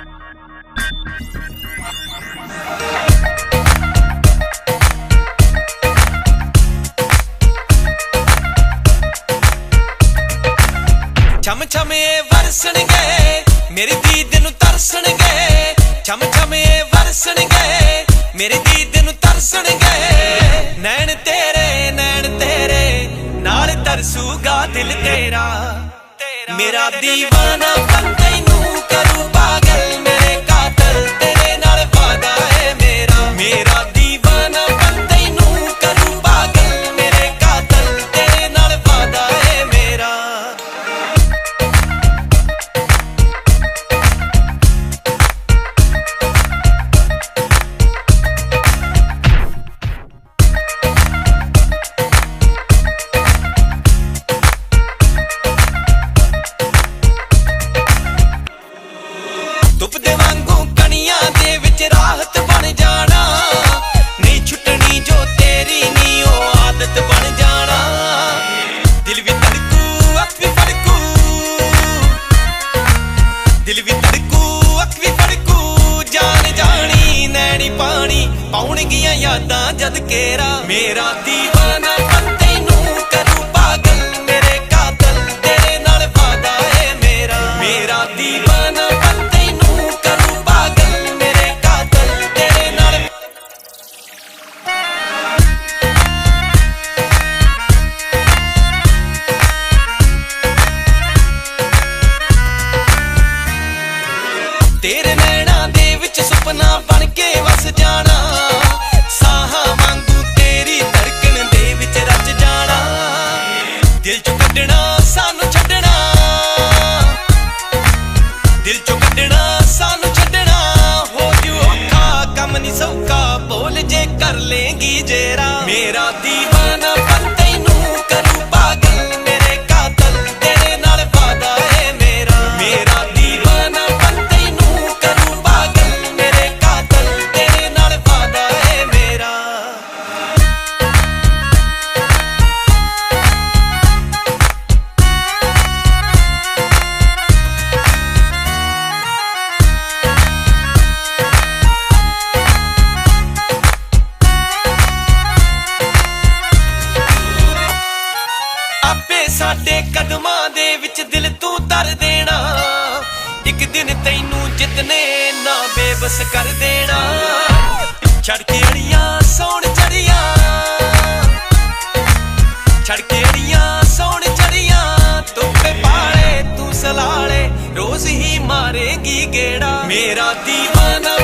छम छम ये वरसणगे मेरी दीद नू तरसणगे, छम छम ये वरसणगे मेरी दीद नू तरसणगे। नैन तेरे नाल तरसूगा दिल तेरा, मेरा दीवाना बन तैनू करूं पागल, मेरे कातल तेरे नाल वादा है मेरा। मेरा दीवाना बन तैनू करूं पागल, मेरे कातल तेरे नाल वादा है मेरा। धुप दे वांगू कणियां दे विच राहत बन जाना, नहीं छुटनी जो तेरी नी ओ आदत बन जाना। दिल भी धड़कू अख भी फड़कू, दिल भी धड़कू अख भी फड़कू, जान जानी नैनी पानी पाउणगियां यादां जद केरा। मेरा दीवाना बन तैनू करूं पागल, मेरे कातल तेरे नाल वादा है मेरा। मेरा दीवाना बन तैनू करूं पागल, मेरे कातल तेरे नाल। तेरे नैना दे विच सुपना बन के वस जाना, साहां वांगू तेरी धड़कन दे विच रच जाना। दिल चों कड्डना सानू छड्डना, दिल चों कड्डना सानू छड्डना, हो जू औखा कम नहीं सौखा बोल जे कर लेंगी जेरा। मेरा दीवाना बन तैनू करूं पागल, मेरे कातल तेरे नाल वादा है मेरा। मेरा दीवाना बन तैनू करूं पागल, मेरे कातल तेरे नाल वादा है मेरा। आपे साडे कदमां दे विच दिल तू धर देना, एक दिन तैनू जितने ना बेबस कर देना। छड़ के अड़ियां सौण चढ़ियां, छड़ के अड़ियां सौण चढ़ियां, तुप्पे पाले तू सलाले रोज ही मारेगी गेड़ा। मेरा दीवाना